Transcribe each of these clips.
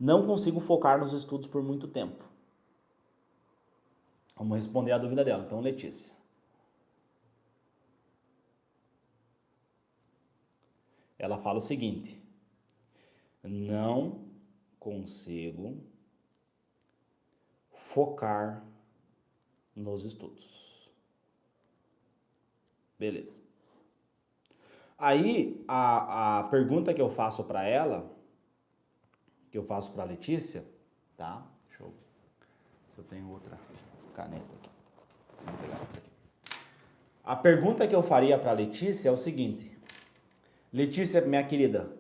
Não consigo focar nos estudos por muito tempo. Vamos responder a dúvida dela. Então, Letícia. Ela fala o seguinte: não consigo focar nos estudos. Beleza. Aí, a pergunta que eu faço para ela, que eu faço para a Letícia, tá? Deixa eu ver se eu tenho outra caneta aqui. Vou pegar outra aqui. A pergunta que eu faria para a Letícia é o seguinte: Letícia, minha querida,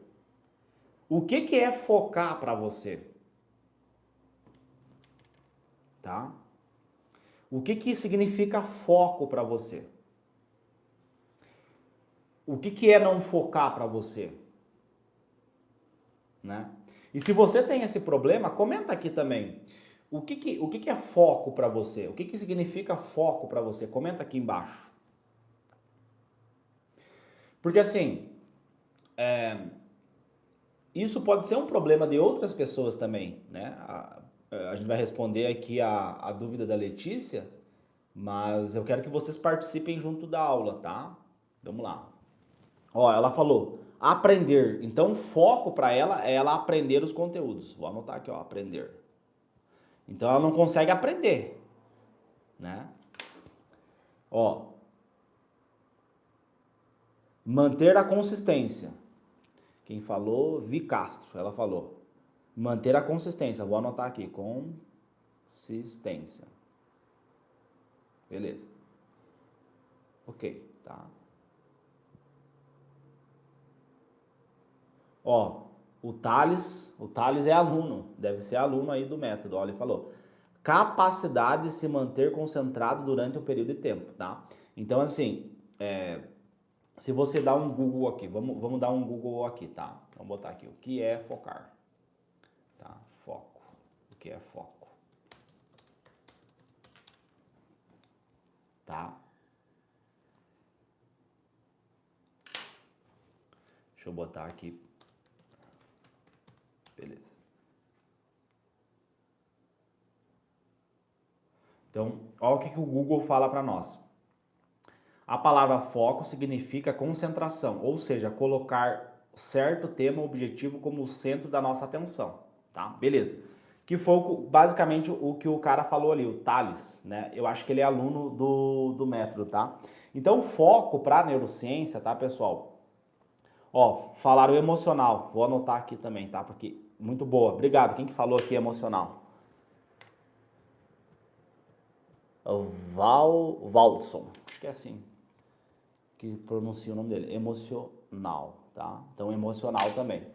o que é focar para você? Tá? O que significa foco para você? O que é não focar para você? Né? E se você tem esse problema, comenta aqui também. O que é foco para você? O que significa foco para você? Comenta aqui embaixo. Porque assim, isso pode ser um problema de outras pessoas também, né? A gente vai responder aqui a dúvida da Letícia, mas eu quero que vocês participem junto da aula, tá? Vamos lá. Ó, ela falou aprender. Então, foco para ela é ela aprender os conteúdos. Vou anotar aqui, ó, aprender. Então, ela não consegue aprender, né? Ó, manter a consistência. Quem falou? Vi Castro. Ela falou manter a consistência. Vou anotar aqui, consistência. Beleza. Ok, tá? Ó, o Thales é aluno, deve ser aluno aí do método, ó, ele falou. Capacidade de se manter concentrado durante um período de tempo, tá? Então, assim, se você dá um Google aqui, vamos dar um Google aqui, tá? Vamos botar aqui, o que é focar? Tá, foco. O que é foco? Tá? Deixa eu botar aqui. Beleza. Então, olha o que o Google fala para nós. A palavra foco significa concentração, ou seja, colocar certo tema objetivo como o centro da nossa atenção, tá? Beleza. Que foi basicamente o que o cara falou ali, o Thales, né? Eu acho que ele é aluno do método, tá? Então, foco para neurociência, tá, pessoal? Ó, falaram emocional. Vou anotar aqui também, tá? Porque muito boa. Obrigado. Quem que falou aqui emocional? Valdson. Acho que é assim que pronuncia o nome dele. Emocional, tá? Então, emocional também.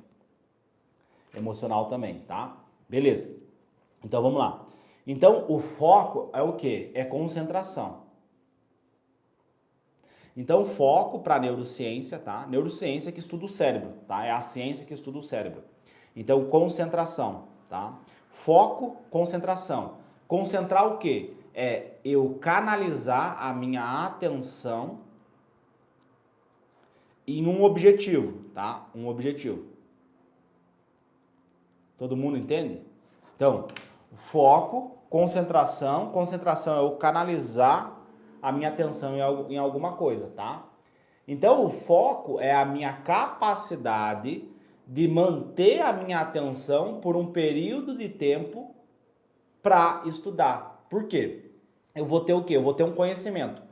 Emocional também, tá? Beleza. Então, vamos lá. Então, o foco é o quê? É concentração. Então, foco para neurociência, tá? Neurociência que estuda o cérebro, tá? É a ciência que estuda o cérebro. Então, concentração, tá? Foco, concentração. Concentrar o quê? É eu canalizar a minha atenção em um objetivo, tá? Um objetivo. Todo mundo entende? Então, foco, concentração. Concentração é eu canalizar a minha atenção em alguma coisa, tá? Então, o foco é a minha capacidade de manter a minha atenção por um período de tempo para estudar. Por quê? Eu vou ter o quê? Eu vou ter um conhecimento.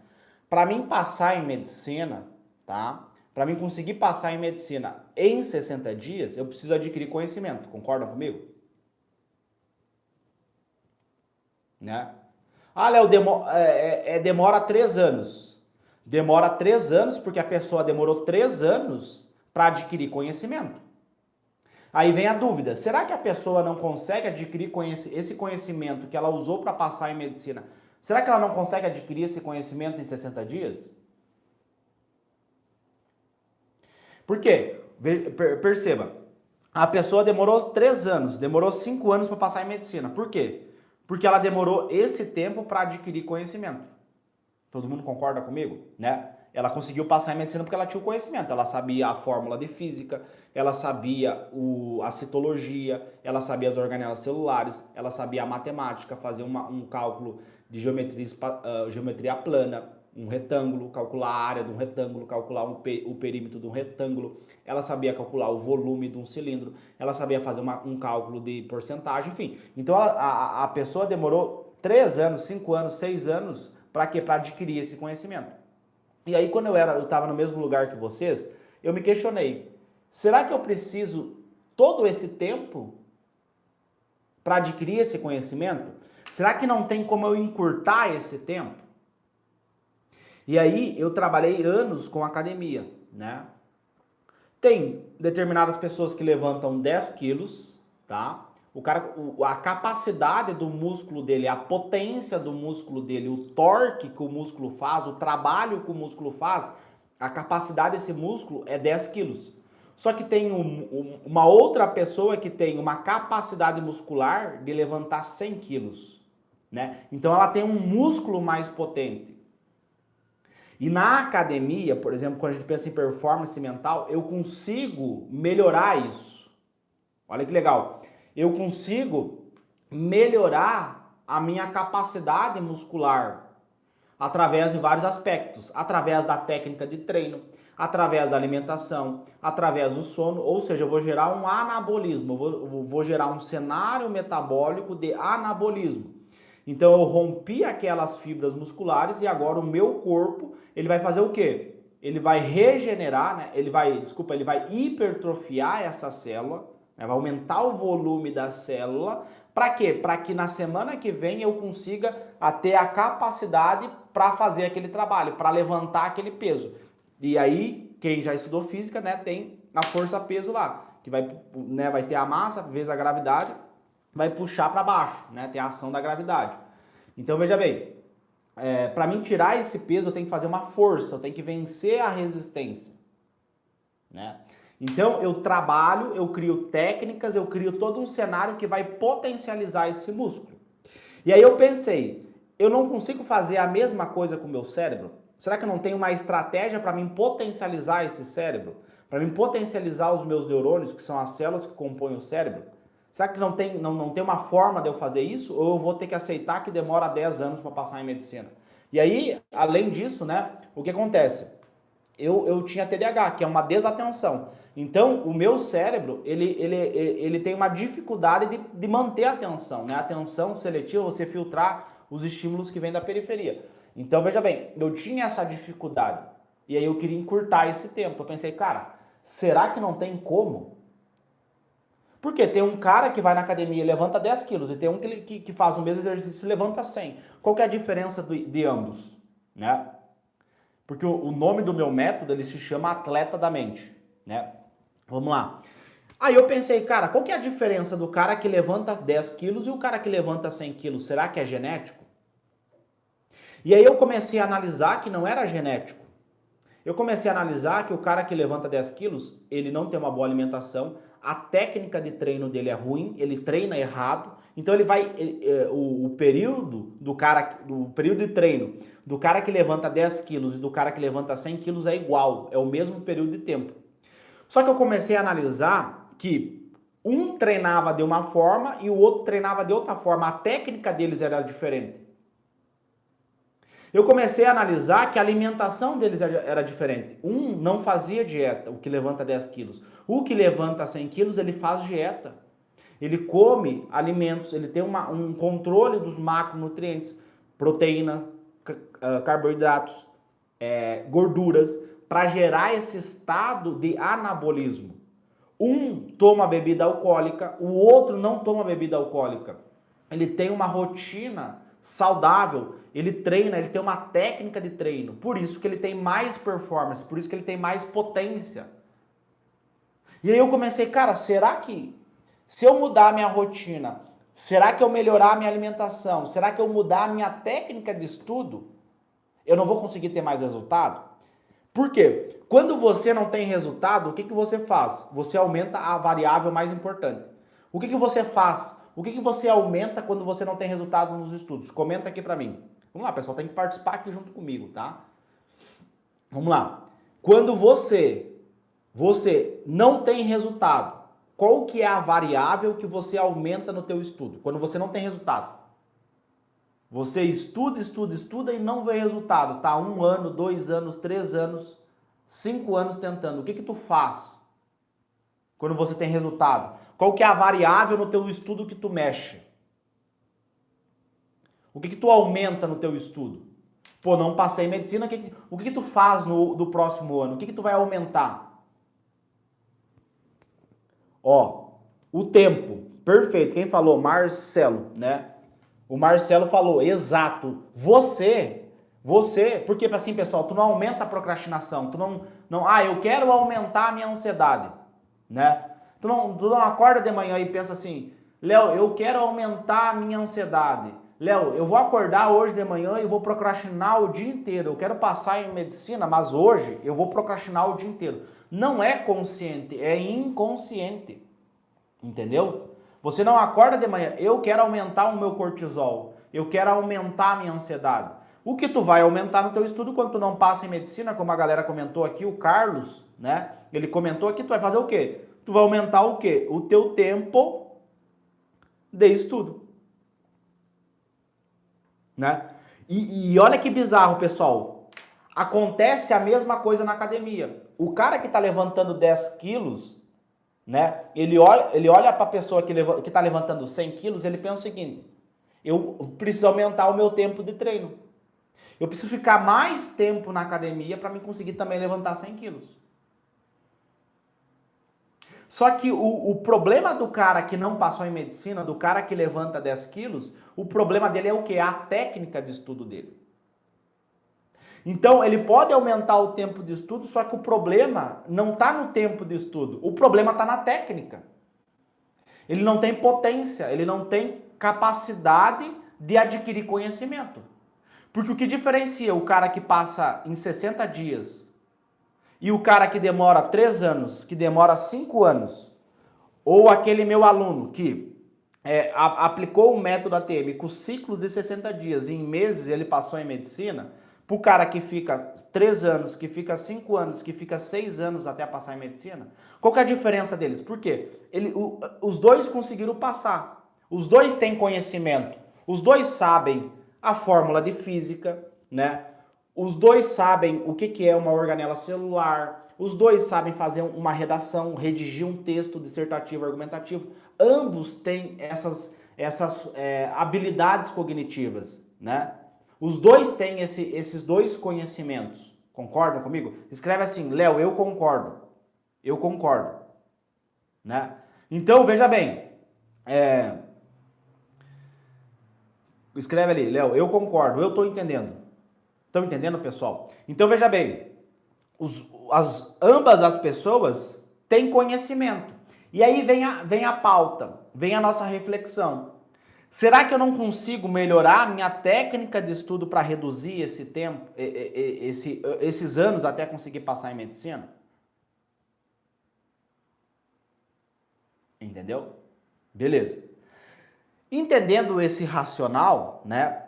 Para mim passar em medicina, tá? Para mim conseguir passar em medicina em 60 dias, eu preciso adquirir conhecimento. Concordam comigo? Né? Ah, Léo, demora 3 anos. Demora 3 anos porque a pessoa demorou 3 anos para adquirir conhecimento. Aí vem a dúvida, será que a pessoa não consegue adquirir esse conhecimento que ela usou para passar em medicina? Será que ela não consegue adquirir esse conhecimento em 60 dias? Por quê? Perceba, a pessoa demorou 3 anos, demorou 5 anos para passar em medicina. Por quê? Porque ela demorou esse tempo para adquirir conhecimento. Todo mundo concorda comigo, né? Ela conseguiu passar em medicina porque ela tinha o conhecimento, ela sabia a fórmula de física, ela sabia a citologia, ela sabia as organelas celulares, ela sabia a matemática, fazer um cálculo de geometria plana, um retângulo, calcular a área de um retângulo, calcular o perímetro de um retângulo, ela sabia calcular o volume de um cilindro, ela sabia fazer um cálculo de porcentagem, enfim. Então a pessoa demorou 3 anos, 5 anos, 6 anos para quê? Para adquirir esse conhecimento. E aí quando eu estava no mesmo lugar que vocês, eu me questionei, será que eu preciso todo esse tempo para adquirir esse conhecimento? Será que não tem como eu encurtar esse tempo? E aí eu trabalhei anos com academia, né? Tem determinadas pessoas que levantam 10 quilos, tá? A capacidade do músculo dele, a potência do músculo dele, o torque que o músculo faz, o trabalho que o músculo faz, a capacidade desse músculo é 10 quilos. Só que tem uma outra pessoa que tem uma capacidade muscular de levantar 100 quilos, né? Então ela tem um músculo mais potente. E na academia, por exemplo, quando a gente pensa em performance mental, eu consigo melhorar isso. Olha que legal. Eu consigo melhorar a minha capacidade muscular através de vários aspectos, através da técnica de treino, através da alimentação, através do sono, ou seja, eu vou gerar um anabolismo, vou gerar um cenário metabólico de anabolismo. Então eu rompi aquelas fibras musculares e agora o meu corpo, ele vai fazer o quê? Ele vai regenerar, né? Ele vai hipertrofiar essa célula, né? Vai aumentar o volume da célula. Para quê? Para que na semana que vem eu consiga ter a capacidade para fazer aquele trabalho, para levantar aquele peso. E aí, quem já estudou física, né, tem a força-peso lá, que vai ter a massa vezes a gravidade, vai puxar para baixo, né? Tem a ação da gravidade. Então veja bem, para mim tirar esse peso eu tenho que fazer uma força, eu tenho que vencer a resistência, né? Então eu trabalho, eu crio técnicas, eu crio todo um cenário que vai potencializar esse músculo. E aí eu pensei, eu não consigo fazer a mesma coisa com o meu cérebro? Será que eu não tenho uma estratégia para mim potencializar esse cérebro? Para mim potencializar os meus neurônios, que são as células que compõem o cérebro? Será que não tem uma forma de eu fazer isso? Ou eu vou ter que aceitar que demora 10 anos para passar em medicina? E aí, além disso, né, o que acontece? Eu tinha TDAH, que é uma desatenção. Então, o meu cérebro, ele tem uma dificuldade de manter a atenção, né? A atenção seletiva, você filtrar os estímulos que vêm da periferia. Então, veja bem, eu tinha essa dificuldade. E aí eu queria encurtar esse tempo. Eu pensei, cara, será que não tem como? Porque tem um cara que vai na academia e levanta 10 quilos e tem um que faz o mesmo exercício e levanta 100. Qual que é a diferença de ambos? Né? Porque o nome do meu método, ele se chama atleta da mente. Né? Vamos lá. Aí eu pensei, cara, qual que é a diferença do cara que levanta 10 quilos e o cara que levanta 100 quilos? Será que é genético? E aí eu comecei a analisar que não era genético. Eu comecei a analisar que o cara que levanta 10 quilos, ele não tem uma boa alimentação, a técnica de treino dele é ruim, ele treina errado, então o período de treino do cara que levanta 10 quilos e do cara que levanta 100 quilos é igual, é o mesmo período de tempo. Só que eu comecei a analisar que um treinava de uma forma e o outro treinava de outra forma, a técnica deles era diferente. Eu comecei a analisar que a alimentação deles era diferente. Um não fazia dieta, o que levanta 10 quilos. O que levanta 100 quilos, ele faz dieta. Ele come alimentos, ele tem um controle dos macronutrientes, proteína, carboidratos, gorduras, para gerar esse estado de anabolismo. Um toma bebida alcoólica, o outro não toma bebida alcoólica. Ele tem uma rotina saudável, ele treina, ele tem uma técnica de treino, por isso que ele tem mais performance, por isso que ele tem mais potência. E aí eu comecei, cara, será que se eu mudar a minha rotina, será que eu melhorar a minha alimentação, será que eu mudar a minha técnica de estudo, eu não vou conseguir ter mais resultado? Por quê? Quando você não tem resultado, o que você faz? Você aumenta a variável mais importante. O que você faz? O que você aumenta quando você não tem resultado nos estudos? Comenta aqui pra mim. Vamos lá, pessoal, tem que participar aqui junto comigo, tá? Vamos lá. Quando você não tem resultado, qual que é a variável que você aumenta no teu estudo? Quando você não tem resultado. Você estuda e não vê resultado. Tá 1 ano, 2 anos, 3 anos, 5 anos tentando. O que que tu faz quando você tem resultado? Qual que é a variável no teu estudo que tu mexe? O que que tu aumenta no teu estudo? Pô, não passei em medicina, o que que tu faz do próximo ano? O que que tu vai aumentar? Ó, o tempo. Perfeito. Quem falou? Marcelo, né? O Marcelo falou, exato. Porque assim, pessoal, tu não aumenta a procrastinação, eu quero aumentar a minha ansiedade, né? Tu não acorda de manhã e pensa assim, Léo, eu quero aumentar a minha ansiedade. Léo, eu vou acordar hoje de manhã e vou procrastinar o dia inteiro. Eu quero passar em medicina, mas hoje eu vou procrastinar o dia inteiro. Não é consciente, é inconsciente. Entendeu? Você não acorda de manhã, eu quero aumentar o meu cortisol, eu quero aumentar a minha ansiedade. O que tu vai aumentar no teu estudo quando tu não passa em medicina, como a galera comentou aqui, o Carlos, né? Ele comentou aqui, tu vai fazer o quê? Tu vai aumentar o quê? O teu tempo de estudo, né? E olha que bizarro, pessoal. Acontece a mesma coisa na academia. O cara que tá levantando 10 quilos, né? Ele olha para a pessoa que está levantando 100 quilos, ele pensa o seguinte, eu preciso aumentar o meu tempo de treino. Eu preciso ficar mais tempo na academia para me conseguir também levantar 100 quilos. Só que o problema do cara que não passou em medicina, do cara que levanta 10 quilos, o problema dele é o quê? A técnica de estudo dele. Então, ele pode aumentar o tempo de estudo, só que o problema não está no tempo de estudo, o problema está na técnica. Ele não tem potência, ele não tem capacidade de adquirir conhecimento. Porque o que diferencia o cara que passa em 60 dias e o cara que demora 3 anos, que demora 5 anos, ou aquele meu aluno que aplicou o método ATM com ciclos de 60 dias e em meses ele passou em medicina, para o cara que fica 3 anos, que fica 5 anos, que fica 6 anos até passar em medicina, qual que é a diferença deles? Por quê? Os dois conseguiram passar, os dois têm conhecimento, os dois sabem a fórmula de física, né? Os dois sabem o que é uma organela celular, os dois sabem fazer uma redação, redigir um texto dissertativo argumentativo. Ambos têm essas habilidades cognitivas, né? Os dois têm esses dois conhecimentos. Concordam comigo? Escreve assim, Léo, eu concordo. Eu concordo. Né? Então, veja bem. Escreve ali, Léo, eu concordo, eu estou entendendo. Estão entendendo, pessoal? Então, veja bem. Ambas as pessoas têm conhecimento. E aí vem a pauta, vem a nossa reflexão. Será que eu não consigo melhorar a minha técnica de estudo para reduzir esse tempo, esses anos até conseguir passar em medicina? Entendeu? Beleza. Entendendo esse racional, né?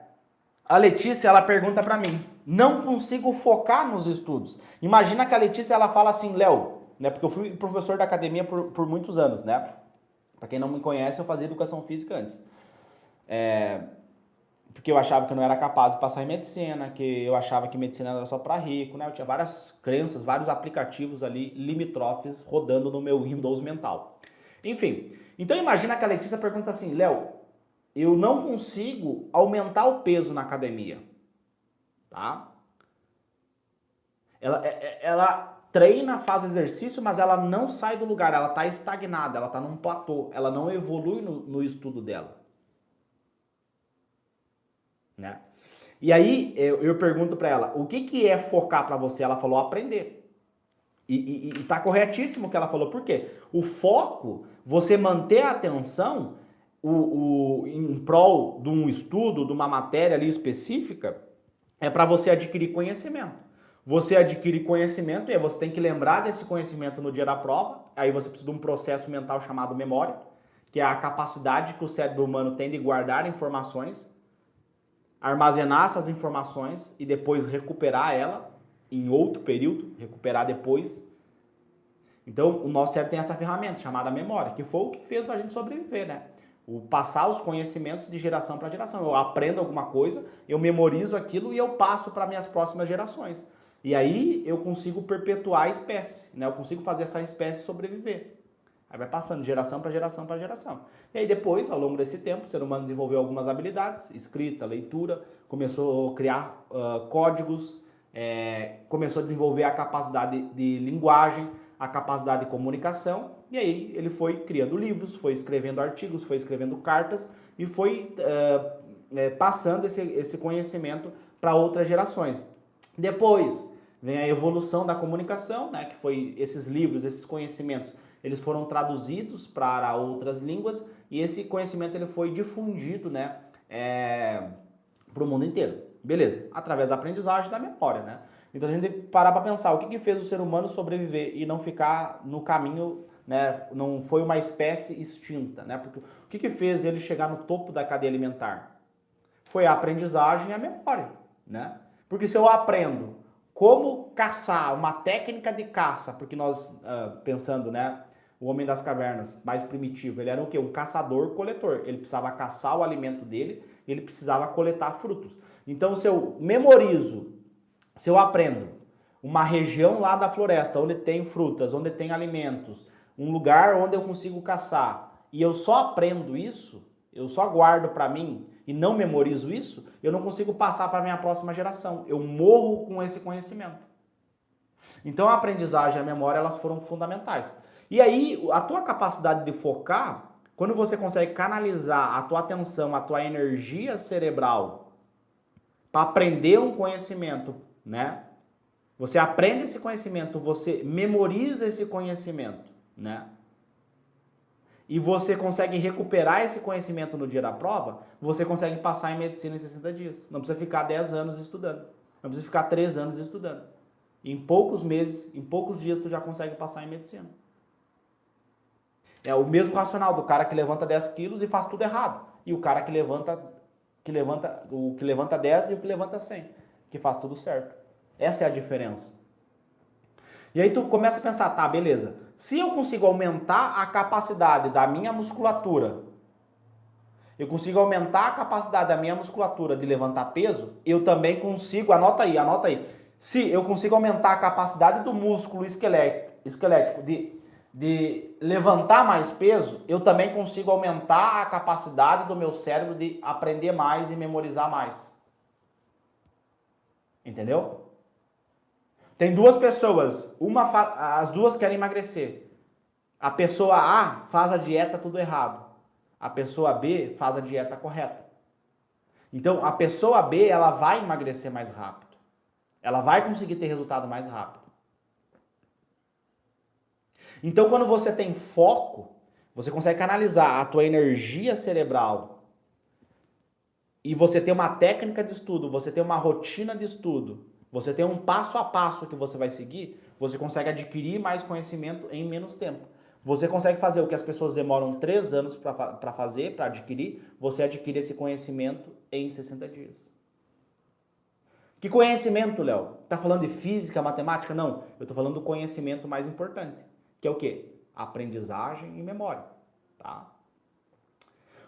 A Letícia, ela pergunta para mim, não consigo focar nos estudos. Imagina que a Letícia, ela fala assim, Léo, né? Porque eu fui professor da academia por muitos anos, né? Para quem não me conhece, eu fazia educação física antes. Porque eu achava que eu não era capaz de passar em medicina, que eu achava que medicina era só para rico, né? Eu tinha várias crenças, vários aplicativos ali limítrofes rodando no meu Windows mental. Enfim, então imagina que a Letícia pergunta assim, Léo, eu não consigo aumentar o peso na academia, tá? Ela treina, faz exercício, mas ela não sai do lugar, ela tá estagnada, ela tá num platô, ela não evolui no estudo dela. Né? E aí eu pergunto para ela, o que é focar para você? Ela falou aprender. E tá corretíssimo o que ela falou. Por quê? O foco, você manter a atenção em prol de um estudo, de uma matéria ali específica, é para você adquirir conhecimento. Você adquire conhecimento e você tem que lembrar desse conhecimento no dia da prova. Aí você precisa de um processo mental chamado memória, que é a capacidade que o cérebro humano tem de guardar informações, armazenar essas informações e depois recuperar ela em outro período, recuperar depois. Então, o nosso cérebro tem essa ferramenta chamada memória, que foi o que fez a gente sobreviver, né? O passar os conhecimentos de geração para geração. Eu aprendo alguma coisa, eu memorizo aquilo e eu passo para minhas próximas gerações. E aí eu consigo perpetuar a espécie, né? Eu consigo fazer essa espécie sobreviver. Aí vai passando de geração para geração para geração. E aí depois, ao longo desse tempo, o ser humano desenvolveu algumas habilidades, escrita, leitura, começou a criar códigos, começou a desenvolver a capacidade de linguagem, a capacidade de comunicação, e aí ele foi criando livros, foi escrevendo artigos, foi escrevendo cartas e foi passando esse conhecimento para outras gerações. Depois vem a evolução da comunicação, né, que foi esses livros, esses conhecimentos, eles foram traduzidos para outras línguas e esse conhecimento ele foi difundido, né, para o mundo inteiro. Beleza, através da aprendizagem e da memória, né? Então a gente tem que parar para pensar o que fez o ser humano sobreviver e não ficar no caminho, né? Não foi uma espécie extinta, né? Porque o que fez ele chegar no topo da cadeia alimentar? Foi a aprendizagem e a memória, né? Porque se eu aprendo como caçar, uma técnica de caça, porque nós, pensando, né? O homem das cavernas, mais primitivo, ele era o quê? Um caçador-coletor. Ele precisava caçar o alimento dele, ele precisava coletar frutos. Então, se eu memorizo, se eu aprendo uma região lá da floresta, onde tem frutas, onde tem alimentos, um lugar onde eu consigo caçar, e eu só aprendo isso, eu só guardo para mim e não memorizo isso, eu não consigo passar para a minha próxima geração. Eu morro com esse conhecimento. Então, a aprendizagem e a memória, elas foram fundamentais. E aí, a tua capacidade de focar, quando você consegue canalizar a tua atenção, a tua energia cerebral para aprender um conhecimento, né? Você aprende esse conhecimento, você memoriza esse conhecimento, né? E você consegue recuperar esse conhecimento no dia da prova, você consegue passar em medicina em 60 dias. Não precisa ficar 10 anos estudando. Não precisa ficar 3 anos estudando. Em poucos meses, em poucos dias, tu já consegue passar em medicina. É o mesmo racional do cara que levanta 10 quilos e faz tudo errado. E o cara que levanta 10 e o que levanta 100, que faz tudo certo. Essa é a diferença. E aí tu começa a pensar, tá, beleza. Se eu consigo aumentar a capacidade da minha musculatura, eu consigo aumentar a capacidade da minha musculatura de levantar peso, eu também consigo, anota aí. Se eu consigo aumentar a capacidade do músculo esquelético de levantar mais peso, eu também consigo aumentar a capacidade do meu cérebro de aprender mais e memorizar mais. Entendeu? Tem duas pessoas, as duas querem emagrecer. A pessoa A faz a dieta tudo errado. A pessoa B faz a dieta correta. Então, a pessoa B, ela vai emagrecer mais rápido. Ela vai conseguir ter resultado mais rápido. Então, quando você tem foco, você consegue canalizar a tua energia cerebral e você tem uma técnica de estudo, você tem uma rotina de estudo, você tem um passo a passo que você vai seguir, você consegue adquirir mais conhecimento em menos tempo. Você consegue fazer o que as pessoas demoram 3 anos para fazer, para adquirir, você adquire esse conhecimento em 60 dias. Que conhecimento, Léo? Tá falando de física, matemática? Não, eu tô falando do conhecimento mais importante, que é o quê? Aprendizagem e memória, tá?